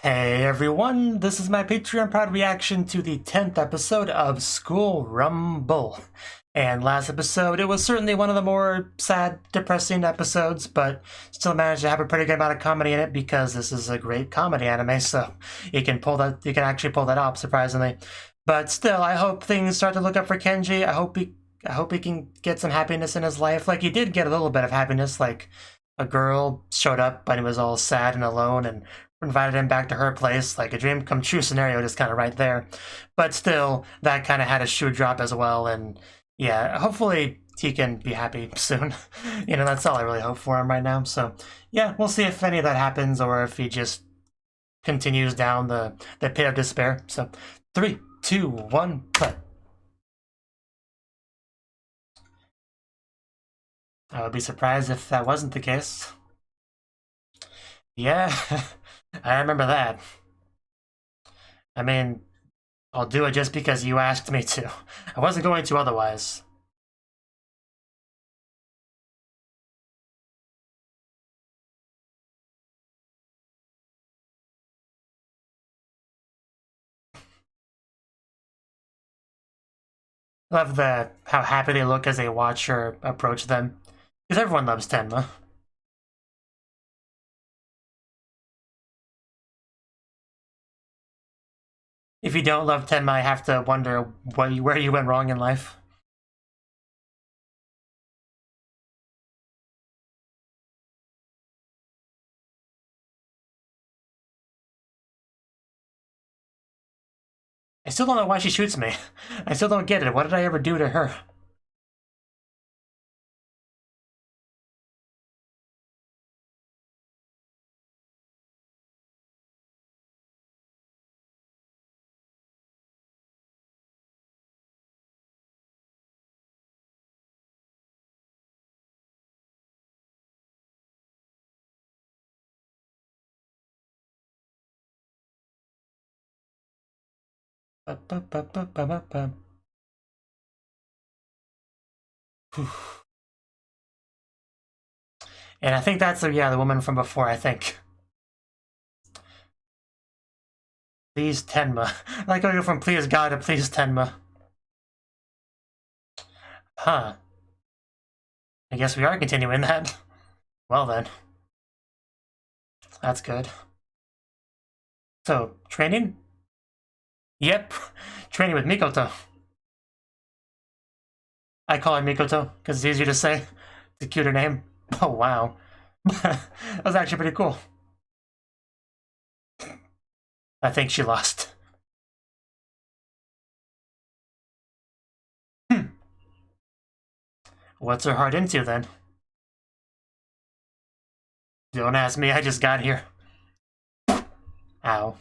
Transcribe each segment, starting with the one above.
Hey everyone, this is my Patreon proud reaction to the 10th episode of School Rumble. And last episode, it was certainly one of the more sad, depressing episodes, but still managed to have a pretty good amount of comedy in it because this is a great comedy anime, so you can actually pull that off, surprisingly. But still, I hope things start to look up for Kenji. I hope he can get some happiness in his life. Like, he did get a little bit of happiness, like a girl showed up but he was all sad and alone and invited him back to her place, like a dream come true scenario, just kind of right there. But still, that kind of had a shoe drop as well, and yeah, hopefully he can be happy soon. That's all I really hope for him right now. So yeah, we'll see if any of that happens or if he just continues down the pit of despair. So 3, 2, 1, play. I would be surprised if that wasn't the case. Yeah, I remember that. I mean, I'll do it just because you asked me to. I wasn't going to otherwise. Love how happy they look as they watch her approach them. Because everyone loves Tenma. If you don't love Tenma, I have to wonder where you went wrong in life. I still don't know why she shoots me. I still don't get it. What did I ever do to her? And I think that's the woman from before, I think. Please Tenma. I like how you go from please God to please Tenma. Huh. I guess we are continuing that. Well then. That's good. So, training? Yep. Training with Mikoto. I call her Mikoto because it's easier to say. It's a cuter name. Oh, wow. That was actually pretty cool. I think she lost. What's her heart into, then? Don't ask me, I just got here. Ow.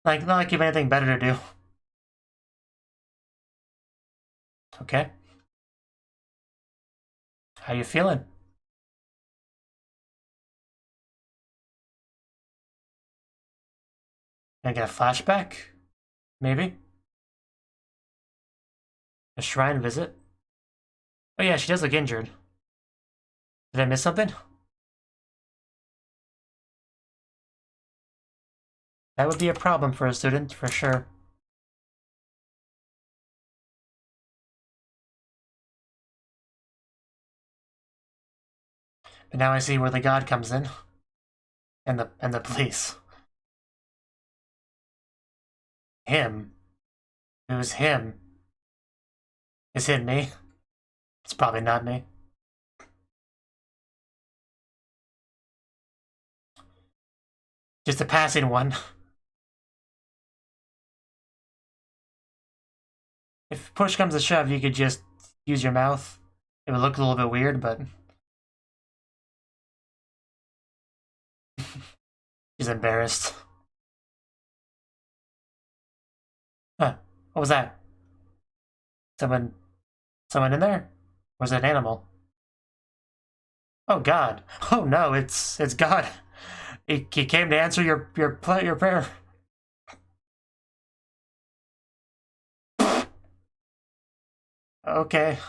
Not like you have anything better to do. Okay. How you feeling? Gonna get a flashback? Maybe? A shrine visit? Oh yeah, she does look injured. Did I miss something? That would be a problem for a student, for sure. But now I see where the god comes in. And the police. Him? Who's him? Is it me? It's probably not me. Just a passing one. If push comes to shove, you could just use your mouth. It would look a little bit weird, but... She's embarrassed. Huh. What was that? Someone in there? Or was it an animal? Oh God. Oh no, it's God. He came to answer your prayer. Okay.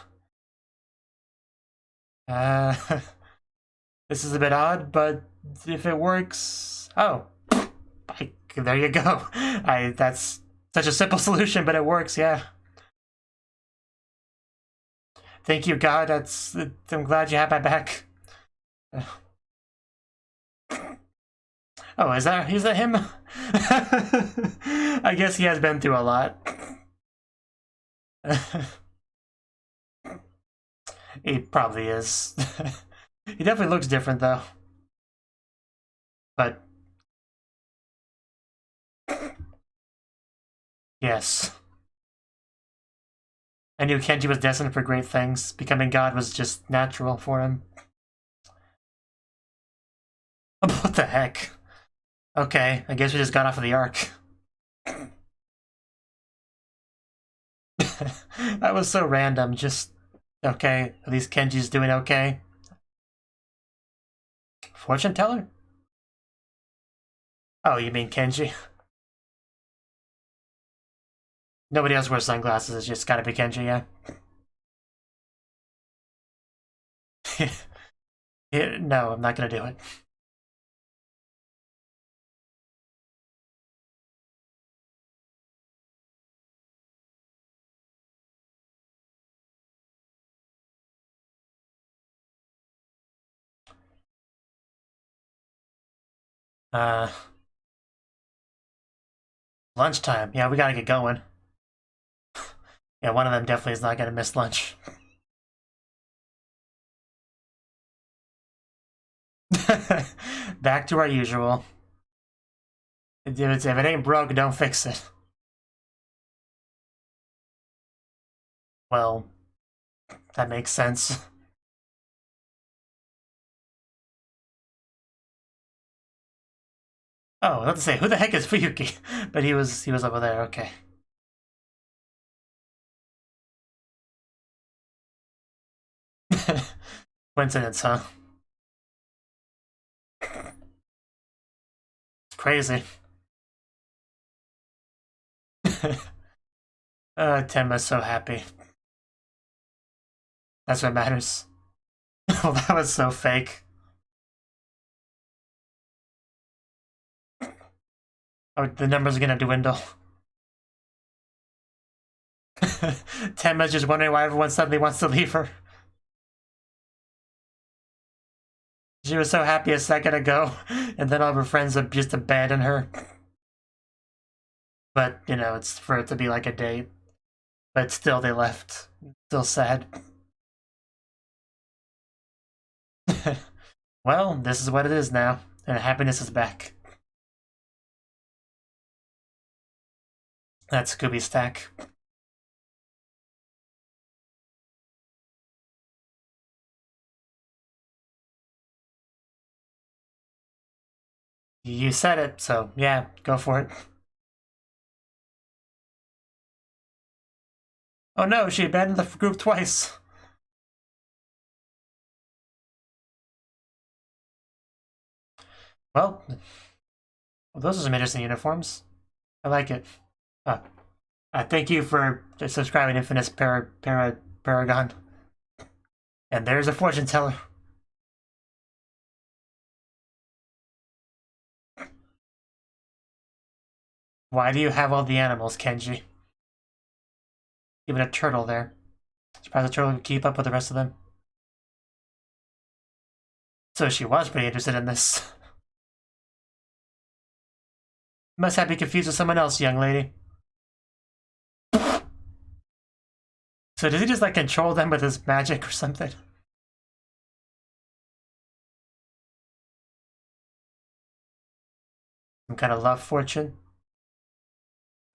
This is a bit odd, but if it works, Oh, there you go. That's such a simple solution, but it works, yeah. Thank you, God. I'm glad you have my back. Oh, is that him? I guess he has been through a lot. He probably is. He definitely looks different, though. But yes. I knew Kenji was destined for great things. Becoming God was just natural for him. What the heck? Okay, I guess we just got off of the arc. That was so random, just... Okay, at least Kenji's doing okay. Fortune teller? Oh, you mean Kenji? Nobody else wears sunglasses, it's just gotta be Kenji, yeah. No, I'm not gonna do it. Lunchtime. Yeah, we gotta get going. Yeah, one of them definitely is not gonna miss lunch. Back to our usual. If it ain't broke, don't fix it. Well, that makes sense. Oh, I was about to say, who the heck is Yuki? But he was over there, okay. Coincidence, huh? It's crazy. Tenma's so happy. That's what matters. Well, that was so fake. Oh, the numbers are gonna dwindle. Tenma's just wondering why everyone suddenly wants to leave her. She was so happy a second ago, and then all of her friends have just abandoned her. But, you know, it's for it to be like a date. But still, they left. Still sad. Well, this is what it is now, and happiness is back. That's Scooby Stack. You said it, so yeah, go for it. Oh no, she abandoned the group twice. Well, those are some interesting uniforms. I like it. Thank you for subscribing, Infamous Paragon. And there's a fortune teller. Why do you have all the animals, Kenji? Even a turtle there. Surprised the turtle could keep up with the rest of them. So she was pretty interested in this. Must have been confused with someone else, young lady. So does he just like control them with his magic or something? Some kind of love fortune?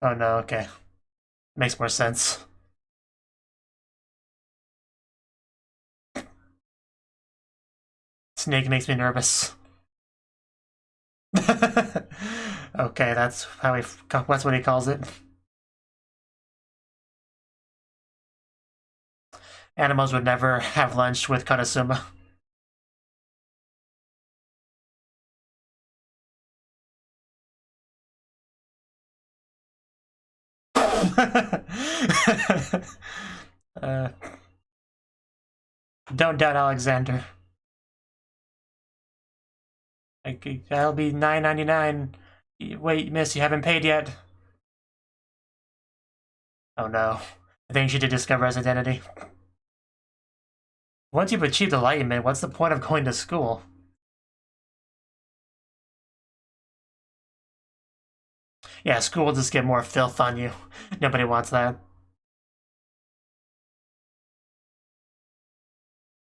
Oh no, okay. Makes more sense. Snake makes me nervous. Okay, that's what he calls it. Animals would never have lunch with Konosuma. Don't doubt Alexander. Like, that'll be $9.99. Wait, miss, you haven't paid yet. Oh no. I think she did discover his identity. Once you've achieved enlightenment, what's the point of going to school? Yeah, school will just get more filth on you. Nobody wants that.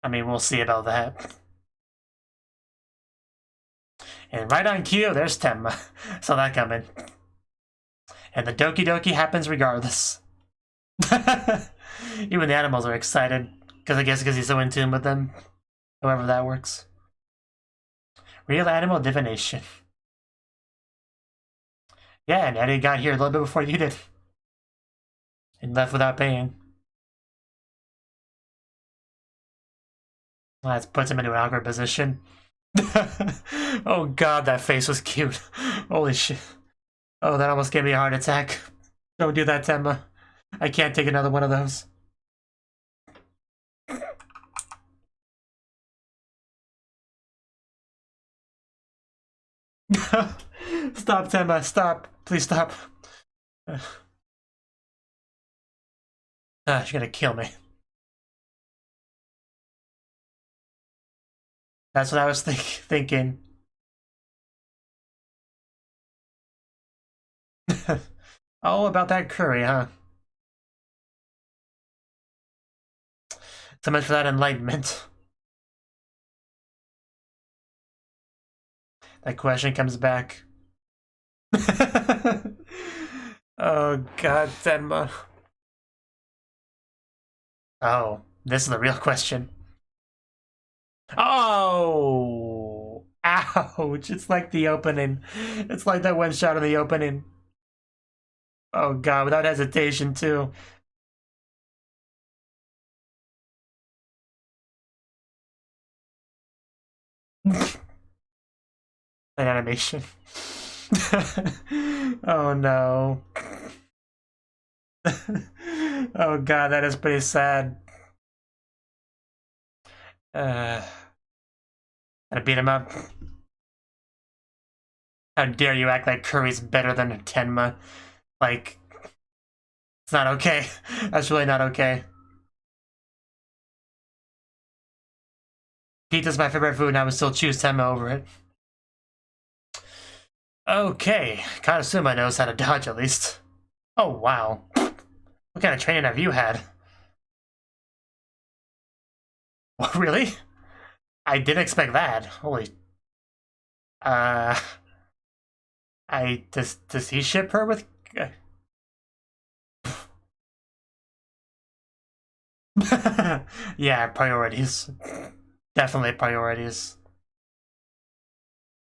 I mean, we'll see about that. And right on cue, there's Tenma. Saw that coming. And the Doki Doki happens regardless. Even the animals are excited. Because I guess because he's so in tune with them. However that works. Real animal divination. Yeah, and Eddie got here a little bit before you did. And left without paying. Well, that puts him into an awkward position. Oh god, that face was cute. Holy shit. Oh, that almost gave me a heart attack. Don't do that, Tenma. I can't take another one of those. Stop, Tenma, stop. Please stop. She's gonna kill me. That's what I was thinking. Oh, about that curry, huh? So much for that enlightenment. That question comes back. Oh god, Tenma. Oh, this is the real question. Oh! Ouch! It's like the opening. It's like that one shot of the opening. Oh god, without hesitation, too. That animation. Oh no. Oh god, that is pretty sad. Gotta beat him up. How dare you act like Curry's better than Tenma? Like, it's not okay. That's really not okay. Pizza's my favorite food and I would still choose Tenma over it. Okay, Kanasuma knows how to dodge at least. Oh wow. What kind of training have you had? What, really? I didn't expect that. Holy. Does he ship her with? Yeah, priorities. Definitely priorities.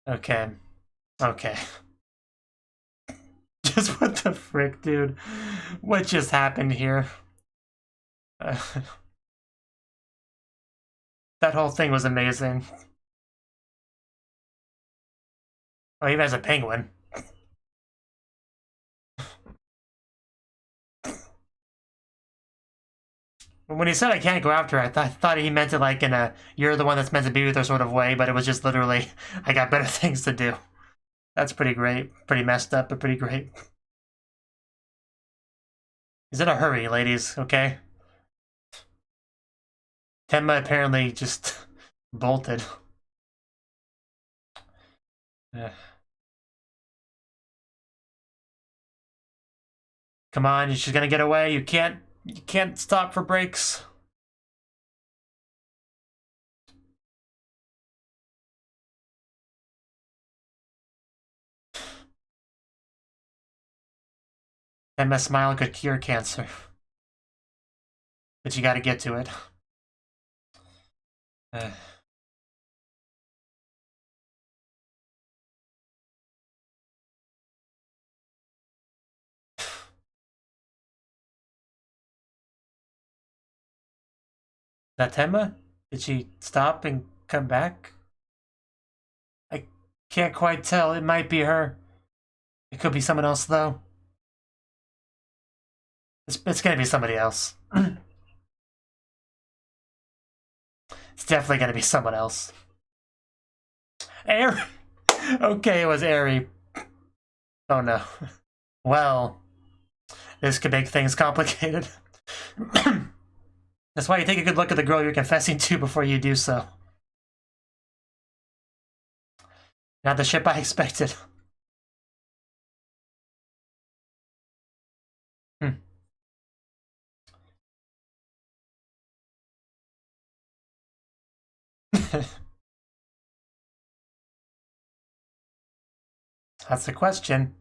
Okay. Okay. Just what the frick, dude? What just happened here? That whole thing was amazing. Oh, he has a penguin. When he said I can't go after her, I thought he meant it like in a you're the one that's meant to be with her sort of way, but it was just literally I got better things to do. That's pretty great. Pretty messed up, but pretty great. He's in a hurry, ladies, okay? Tenma apparently just bolted. Come on, she's gonna get away. You can't stop for breaks. Tenma's smile could cure cancer. But you gotta get to it. That Tenma? Did she stop and come back? I can't quite tell. It might be her. It could be someone else, though. It's gonna be somebody else. It's definitely gonna be someone else. Okay, it was airy. Oh no. Well, this could make things complicated. That's why you take a good look at the girl you're confessing to before you do so. Not the ship I expected. That's the question.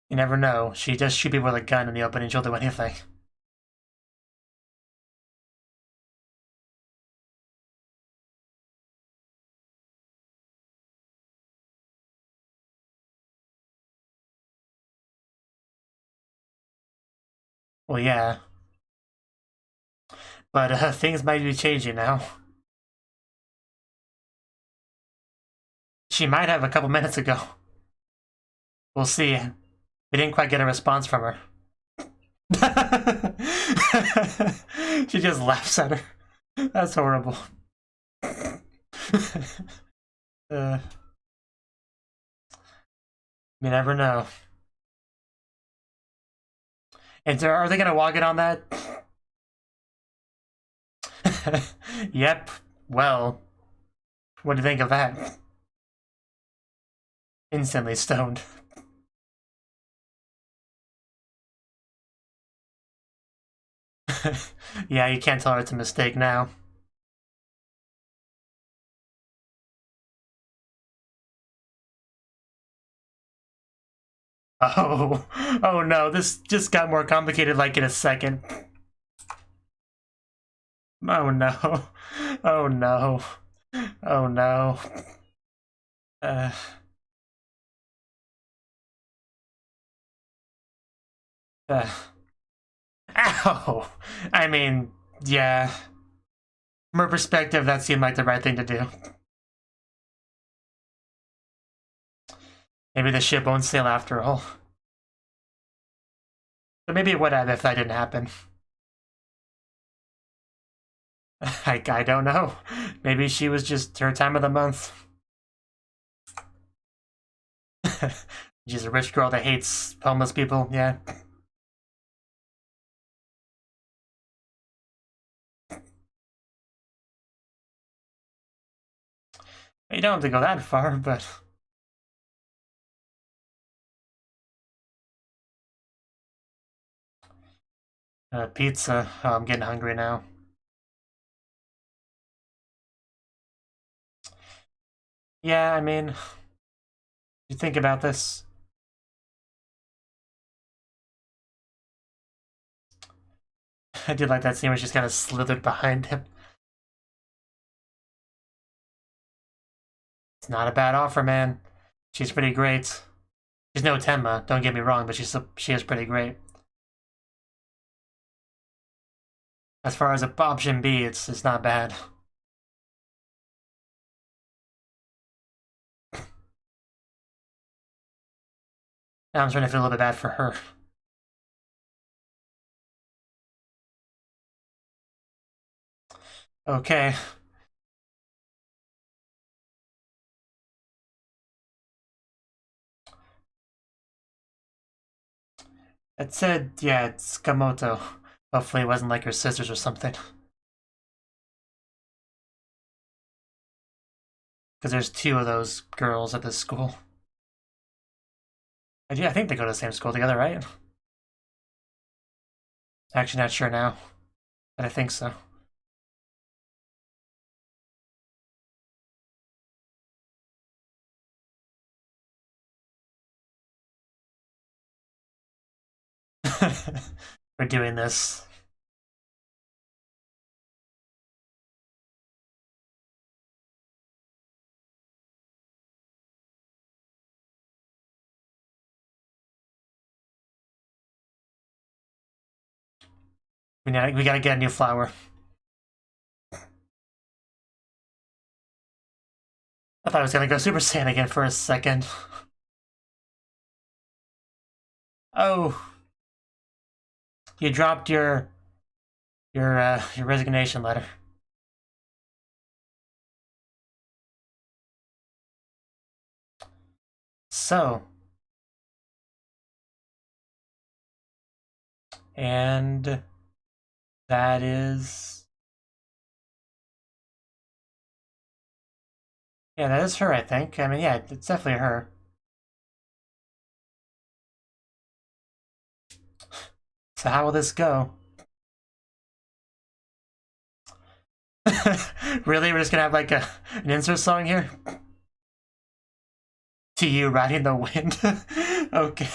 You never know. She just shoot people with a gun in the open and she'll do anything. Well, yeah. But things might be changing now. She might have a couple minutes ago. We'll see. We didn't quite get a response from her. She just laughs at her. That's horrible. You never know. And are they gonna walk it on that? Yep. Well, what do you think of that? Instantly stoned. Yeah, you can't tell her it's a mistake now. Oh, oh no, this just got more complicated like in a second. Oh no, oh no, oh no. Ow! I mean, yeah. From her perspective, that seemed like the right thing to do. Maybe the ship won't sail after all. But maybe it would have if that didn't happen. I don't know. Maybe she was just her time of the month. She's a rich girl that hates homeless people, yeah. You don't have to go that far, but... pizza. Oh, I'm getting hungry now. Yeah, I mean... You think about this. I did like that scene where she's kind of slithered behind him. It's not a bad offer, man. She's pretty great. She's no Tenma, don't get me wrong, but she is pretty great. As far as option B, it's not bad. Now I'm starting to feel a little bit bad for her. Okay. It said, yeah, it's Kamoto. Hopefully it wasn't like her sisters or something. Because there's two of those girls at this school. I think they go to the same school together, right? Actually, not sure now, but I think so. We're doing this. We gotta get a new flower. I thought I was gonna go Super Saiyan again for a second. Oh, you dropped your resignation letter. So, and that is, yeah, that is her, I think. I mean, yeah, it's definitely her. So how will this go? Really? We're just gonna have like an insert song here? To you riding the wind? Okay.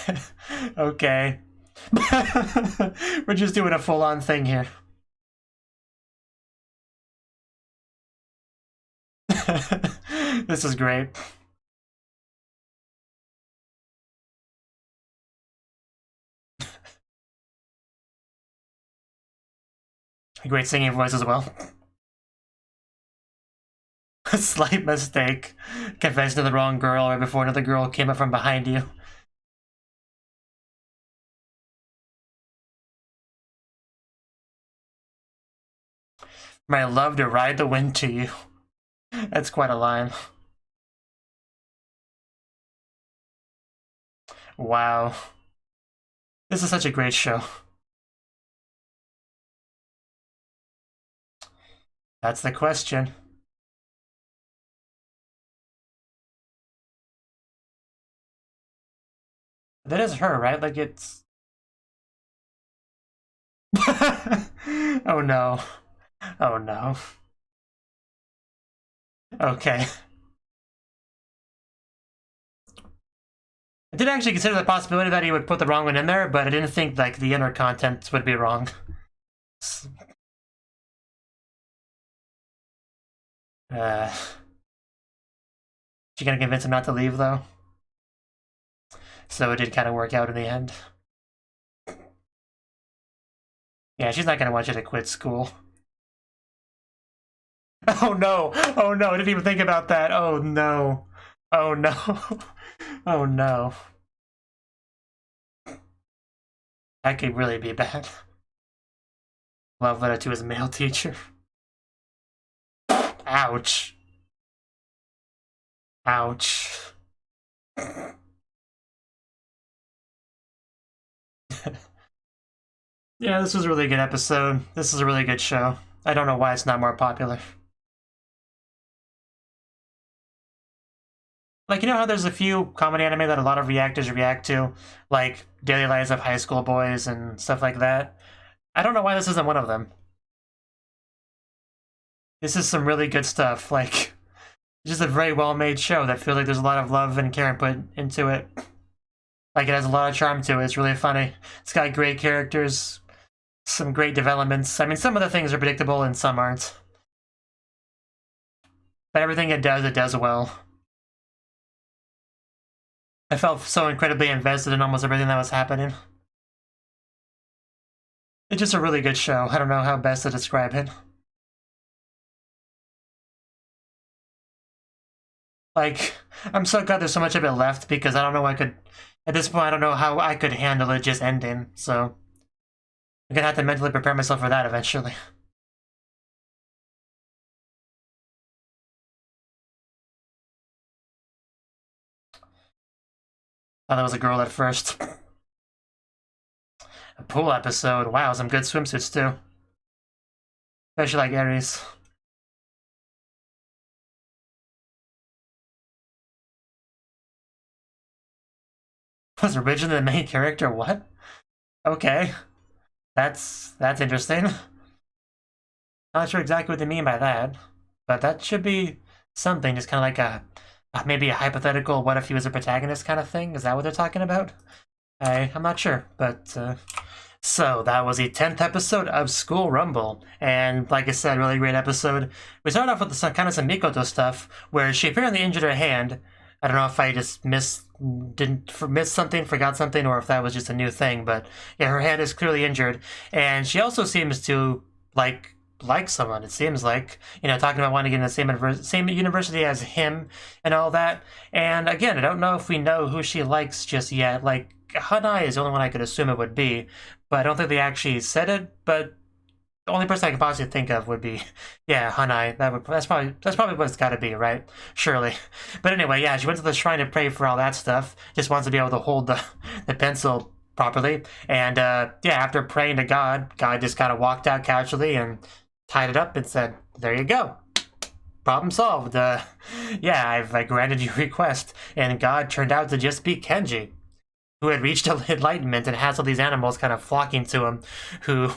Okay. We're just doing a full-on thing here. This is great. A great singing voice as well. A slight mistake. Confessing to the wrong girl right before another girl came up from behind you. My love to ride the wind to you. That's quite a line. Wow. This is such a great show. That's the question. That is her, right? Like it's... Oh no. Oh no. Okay. I did actually consider the possibility that he would put the wrong one in there, but I didn't think like the inner content would be wrong. She gonna convince him not to leave though? So it did kind of work out in the end. Yeah, she's not gonna want you to quit school. Oh no! Oh no, I didn't even think about that. Oh no. Oh no. Oh no. That could really be bad. Love letter to his male teacher. Ouch. Ouch. Yeah, this was a really good episode. This is a really good show. I don't know why it's not more popular. Like, you know how there's a few comedy anime that a lot of reactors react to? Like, Daily Lives of High School Boys and stuff like that? I don't know why this isn't one of them. This is some really good stuff. Like, it's just a very well-made show that feels like there's a lot of love and care put into it. Like, it has a lot of charm to it. It's really funny. It's got great characters, some great developments. I mean, some of the things are predictable and some aren't. But everything it does well. I felt so incredibly invested in almost everything that was happening. It's just a really good show. I don't know how best to describe it. Like, I'm so glad there's so much of it left because I don't know I could... At this point, I don't know how I could handle it just ending, so... I'm gonna have to mentally prepare myself for that eventually. Thought that was a girl at first. A pool episode. Wow, some good swimsuits too. Especially like Aries. Was originally the main character? What? Okay. That's interesting. Not sure exactly what they mean by that. But that should be something, just kind of like a maybe a hypothetical what if he was a protagonist kind of thing? Is that what they're talking about? I'm not sure, but so that was the 10th episode of School Rumble, and like I said, really great episode. We started off with some kind of some Mikoto stuff, where she apparently injured her hand. I don't know if I just missed something, forgot something, or if that was just a new thing, but yeah, her hand is clearly injured, and she also seems to like someone. It seems like, you know, talking about wanting to get in the same university as him and all that. And again, I don't know if we know who she likes just yet. Like, Hanai is the only one I could assume it would be, but I don't think they actually said it. But the only person I can possibly think of would be, yeah, Hanai. That's probably what it's got to be, right? Surely. But anyway, yeah, she went to the shrine to pray for all that stuff. Just wants to be able to hold the pencil properly. And yeah, after praying to God, God just kind of walked out casually and tied it up and said, "There you go. Problem solved. Yeah, I granted your request." And God turned out to just be Kenji, who had reached enlightenment and has all these animals kind of flocking to him, who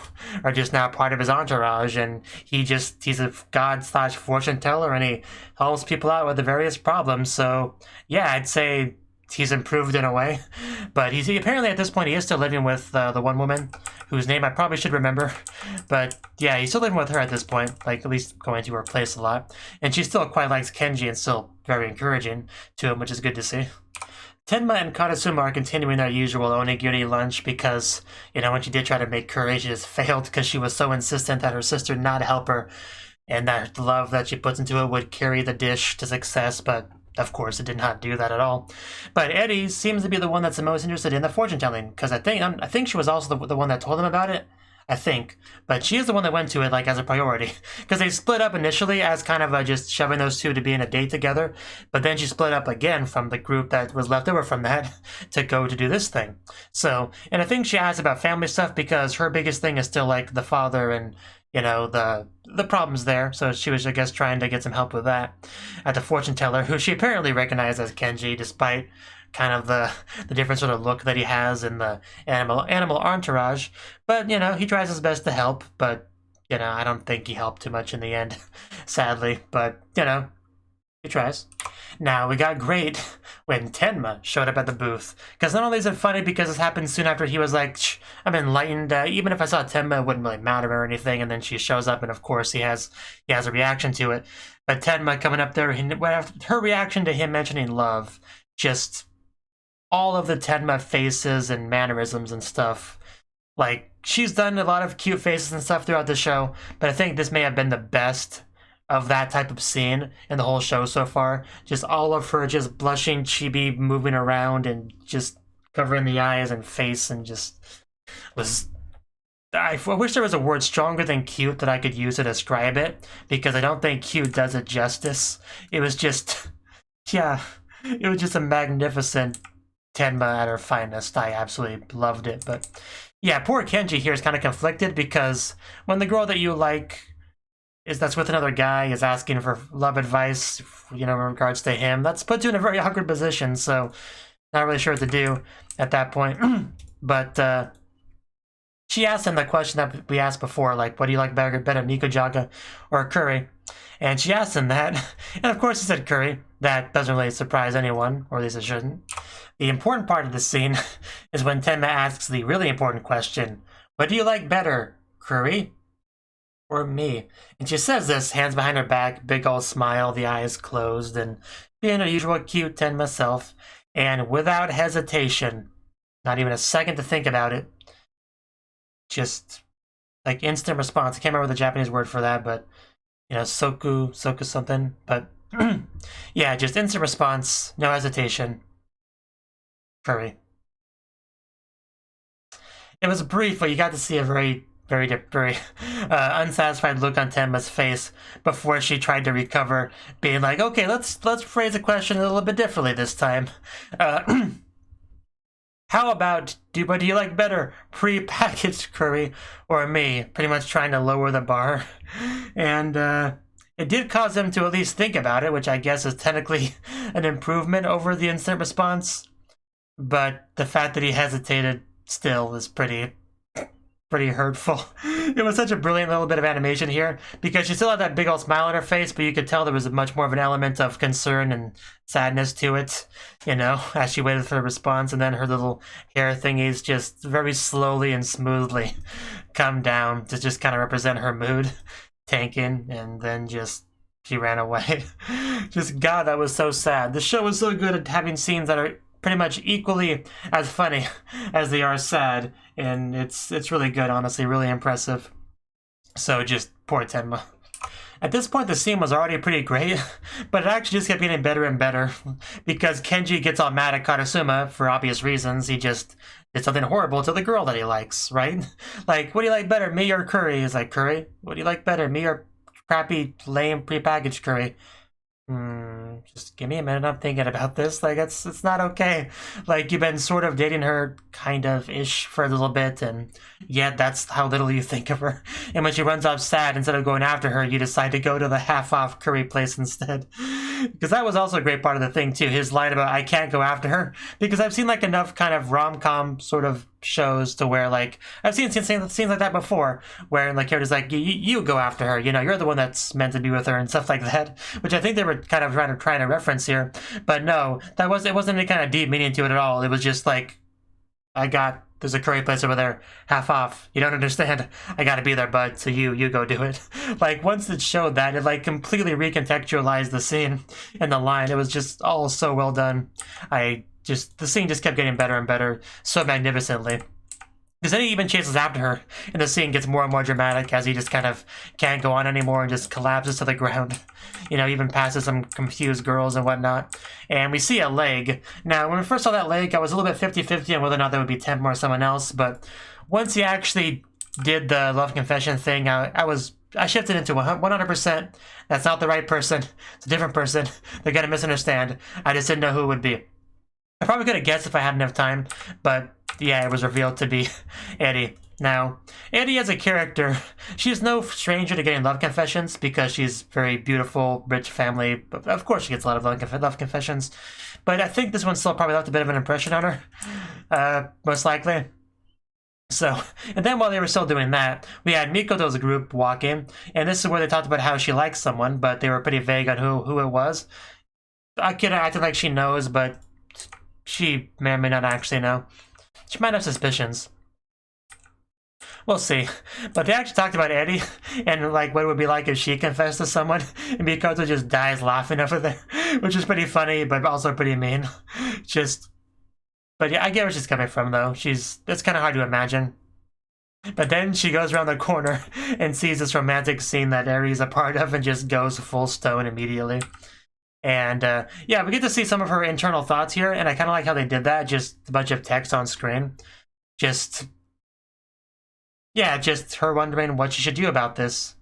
are just now part of his entourage. And he's a god/fortune teller, and he helps people out with the various problems. So yeah, I'd say he's improved in a way. But he apparently at this point he is still living with the one woman whose name I probably should remember. But yeah, he's still living with her at this point, like at least going to her place a lot. And she still quite likes Kenji and still very encouraging to him, which is good to see. Tenma and Karasuma are continuing their usual onigiri lunch because, you know, when she did try to make curry, she just failed because she was so insistent that her sister not help her, and that the love that she puts into it would carry the dish to success, but of course it did not do that at all. But Eddie seems to be the one that's the most interested in the fortune telling, because I think she was also the one that told him about it. I think, but she is the one that went to it like as a priority, because they split up initially as kind of just shoving those two to be in a date together, but then she split up again from the group that was left over from that to go to do this thing. So, and I think she asked about family stuff because her biggest thing is still like the father and, you know, the problems there. So she was, I guess, trying to get some help with that at the fortune teller, who she apparently recognized as Kenji, despite kind of the different sort of look that he has in the animal entourage. But, you know, he tries his best to help, but, you know, I don't think he helped too much in the end, sadly. But, you know, he tries. Now, we got great when Tenma showed up at the booth, because not only is it funny because this happened soon after he was like, "Shh, I'm enlightened, even if I saw Tenma, it wouldn't really matter or anything," and then she shows up, and of course he has a reaction to it. But Tenma coming up there, her reaction to him mentioning love, just all of the Tenma faces and mannerisms and stuff. Like, she's done a lot of cute faces and stuff throughout the show, but I think this may have been the best of that type of scene in the whole show so far. Just all of her just blushing chibi moving around and just covering the eyes and face, and just was... I wish there was a word stronger than cute that I could use to describe it, because I don't think cute does it justice. It was just... yeah, it was just a magnificent Tenma at her finest. I absolutely loved it. But yeah, poor Kenji here is kind of conflicted, because when the girl that you like that's with another guy is asking for love advice, you know, in regards to him, that's puts you in a very awkward position. So not really sure what to do at that point. But she asked him the question that we asked before, like, what do you like better, Nikujaga or curry? And she asked him that, and of course he said curry. That doesn't really surprise anyone, or at least it shouldn't. The important part of the scene is when Tenma asks the really important question, what do you like better, curry or me? And she says this, hands behind her back, big old smile, the eyes closed, and being her usual cute Tenma self, and without hesitation, not even a second to think about it, just like instant response. I can't remember the Japanese word for that, but you know, soku something, but yeah, just instant response, no hesitation. Curry. It was brief, but you got to see a very unsatisfied look on Tenma's face before she tried to recover, being like, okay, let's phrase the question a little bit differently this time. How about, do you like better pre-packaged curry or me? Pretty much trying to lower the bar. And it did cause him to at least think about it, which I guess is technically an improvement over the instant response. But the fact that he hesitated still is pretty hurtful. It was such a brilliant little bit of animation here, because she still had that big old smile on her face, but you could tell there was much more of an element of concern and sadness to it, you know, as she waited for the response, and then her little hair thingies just very slowly and smoothly come down to just kind of represent her mood tanking, and then just she ran away. Just, God, that was so sad. The show was so good at having scenes that are pretty much equally as funny as they are sad, and it's really good, honestly, really impressive. So just poor Tenma. At this point, the scene was already pretty great, but it actually just kept getting better and better because Kenji gets all mad at Karasuma for obvious reasons. He just did something horrible to the girl that he likes, right? Like, what do you like better, me or curry? He's like, curry? What do you like better, me or crappy, lame, prepackaged curry? Just give me a minute. I'm thinking about this. Like, it's not okay. Like, you've been sort of dating her, kind of ish, for a little bit, and yet that's how little you think of her. And when she runs off sad, instead of going after her, you decide to go to the half-off curry place instead. Because that was also a great part of the thing too. His line about I can't go after her, because I've seen like enough kind of rom-com sort of shows to where like I've seen scenes like that before, where like characters like you go after her, you know, you're the one that's meant to be with her and stuff like that, which I think they were kind of trying to reference here. But no, it wasn't any kind of deep meaning to it at all. It was just like, there's a curry place over there, half off. You don't understand. I gotta be there, bud. So you go do it. Like, once it showed that, it like completely recontextualized the scene and the line. It was just all so well done. The scene just kept getting better and better so magnificently. Because then he even chases after her, and the scene gets more and more dramatic as he just kind of can't go on anymore and just collapses to the ground. You know, even passes some confused girls and whatnot. And we see a leg. Now, when we first saw that leg, I was a little bit 50-50 on whether or not that would be Temp or someone else, but once he actually did the love confession thing, I shifted into 100%. That's not the right person. It's a different person. They're gonna misunderstand. I just didn't know who it would be. I probably could have guessed if I had enough time, but yeah, it was revealed to be Eddie. Now, Eddie as a character, she's no stranger to getting love confessions because she's very beautiful, rich family. Of course she gets a lot of love confessions, but I think this one still probably left a bit of an impression on her, most likely. So, and then while they were still doing that, we had Mikoto's group walking, and this is where they talked about how she likes someone, but they were pretty vague on who it was. Akira acted like she knows, but she may or may not actually know. She might have suspicions. We'll see. But they actually talked about Eddie and like what it would be like if she confessed to someone, and Mikoto just dies laughing over there, which is pretty funny, but also pretty mean. But yeah, I get where she's coming from though. It's kind of hard to imagine. But then she goes around the corner and sees this romantic scene that Eri's a part of and just goes full stone immediately. And yeah, we get to see some of her internal thoughts here, and I kind of like how they did that. Just a bunch of text on screen. Just her wondering what she should do about this.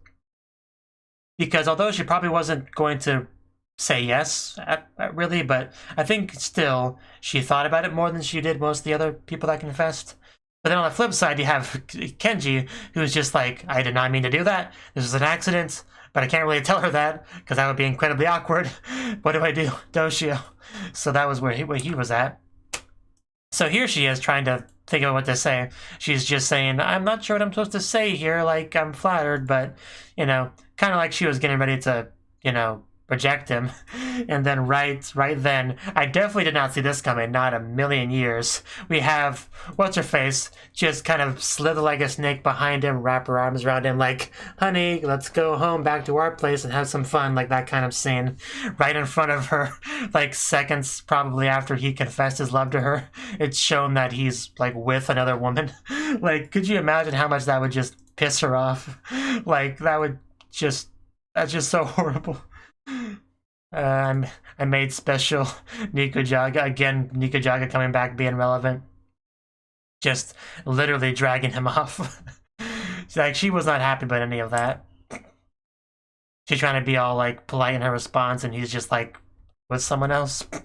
Because although she probably wasn't going to say yes, really, but I think still she thought about it more than she did most of the other people that confessed. But then on the flip side, you have Kenji, who's just like, I did not mean to do that. This was an accident. But I can't really tell her that, because that would be incredibly awkward. What do I do? Doshio. So that was where he was at. So here she is trying to think of what to say. She's just saying, I'm not sure what I'm supposed to say here, like, I'm flattered, but, you know, kind of like she was getting ready to, you know, reject him. And then right then, I definitely did not see this coming, not a million years. We have, what's-her-face, just kind of slither like a snake behind him, wrap her arms around him like, honey, let's go home back to our place and have some fun, like that kind of scene. Right in front of her, like seconds probably after he confessed his love to her. It's shown that he's like with another woman. Like, could you imagine how much that would just piss her off? Like, that's just so horrible. I made special Nikujaga. Again, Nikujaga coming back, being relevant. Just literally dragging him off. Like, she was not happy about any of that. She's trying to be all, like, polite in her response, and he's just, like, with someone else. That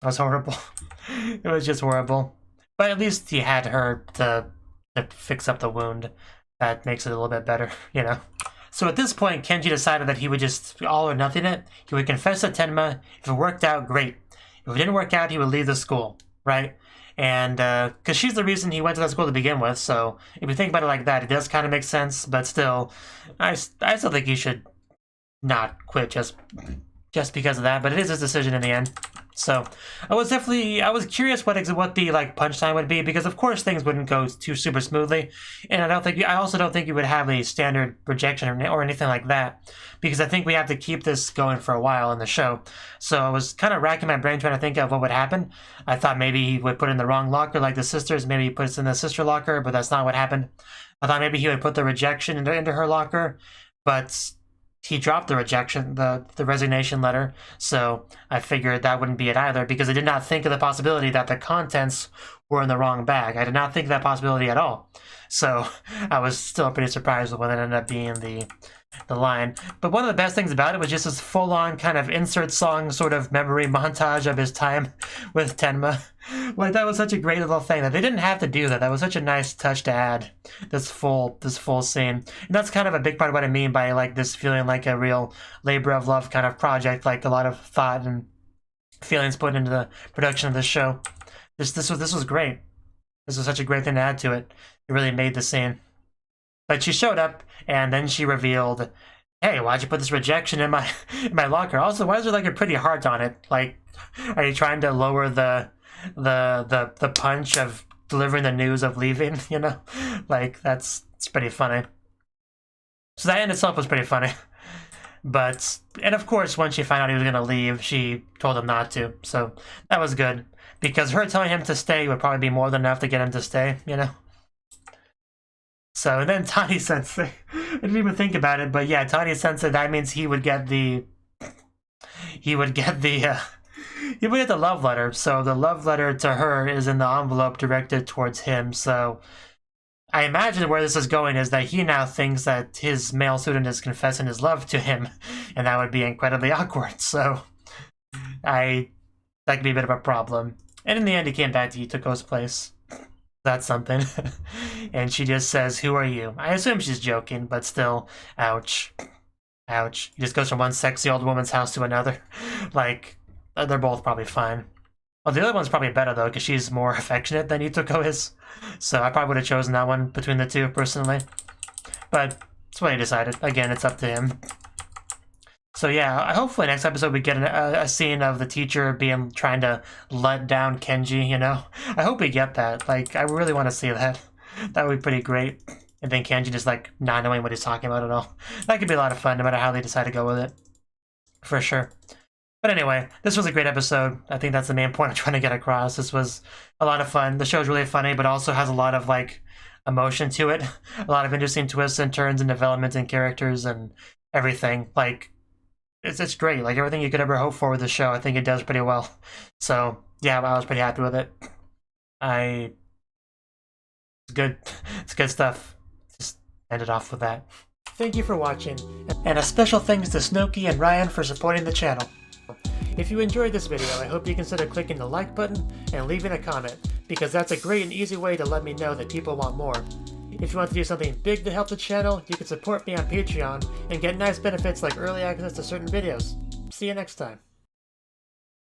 was horrible. It was just horrible. But at least he had her to fix up the wound. That makes it a little bit better, you know? So at this point, Kenji decided that he would just all or nothing it. He would confess to Tenma. If it worked out, great. If it didn't work out, he would leave the school, right? And because she's the reason he went to that school to begin with, so if you think about it like that, it does kind of make sense. But still, I still think he should not quit just because of that. But it is his decision in the end. So I was curious what the like punchline would be, because of course things wouldn't go too super smoothly, and I also don't think you would have a standard rejection or anything like that, because I think we have to keep this going for a while in the show. So I was kind of racking my brain trying to think of what would happen. I thought maybe he would put it in the wrong locker like the sisters, maybe he puts it in the sister locker, but that's not what happened. I thought maybe he would put the rejection into her locker, but he dropped the rejection, the resignation letter, so I figured that wouldn't be it either, because I did not think of the possibility that the contents were in the wrong bag. I did not think of that possibility at all. So I was still pretty surprised with what it ended up being the line. But one of the best things about it was just this full-on kind of insert song sort of memory montage of his time with Tenma. Like, that was such a great little thing that they didn't have to do that. That was such a nice touch to add this full scene. And that's kind of a big part of what I mean by like this feeling like a real labor of love kind of project, like a lot of thought and feelings put into the production of this show. This was great. This was such a great thing to add to it. It really made the scene. But she showed up, and then she revealed, "Hey, why'd you put this rejection in my locker? Also, why is there like a pretty heart on it? Like, are you trying to lower the punch of delivering the news of leaving? You know, like it's pretty funny." So that in itself was pretty funny. But and of course, when she found out he was gonna leave, she told him not to. So that was good, because her telling him to stay would probably be more than enough to get him to stay. You know. So, and then Tani Sensei, I didn't even think about it, but yeah, Tani Sensei, that means he would get the love letter. So the love letter to her is in the envelope directed towards him. So I imagine where this is going is that he now thinks that his male student is confessing his love to him, and that would be incredibly awkward. So that could be a bit of a problem. And in the end, he came back to Itoko's place. That's something. And she just says, "Who are you?" I assume she's joking, but still, ouch. Ouch. He just goes from one sexy old woman's house to another. Like, they're both probably fine. Well, the other one's probably better, though, because she's more affectionate than Itoko is. So I probably would have chosen that one between the two, personally. But that's what he decided. Again, it's up to him. So yeah, hopefully next episode we get a scene of the teacher trying to let down Kenji, you know? I hope we get that. Like, I really want to see that. That would be pretty great. And then Kenji just, like, not knowing what he's talking about at all. That could be a lot of fun, no matter how they decide to go with it. For sure. But anyway, this was a great episode. I think that's the main point I'm trying to get across. This was a lot of fun. The show's really funny, but also has a lot of, like, emotion to it. A lot of interesting twists and turns and developments in characters and everything. Like, it's great. Like, everything you could ever hope for with the show, I think it does pretty well. So, yeah, I was pretty happy with it. It's good. It's good stuff. Just end it off with that. Thank you for watching, and a special thanks to Cnouki and Ryan for supporting the channel. If you enjoyed this video, I hope you consider clicking the like button and leaving a comment, because that's a great and easy way to let me know that people want more. If you want to do something big to help the channel, you can support me on Patreon and get nice benefits like early access to certain videos. See you next time.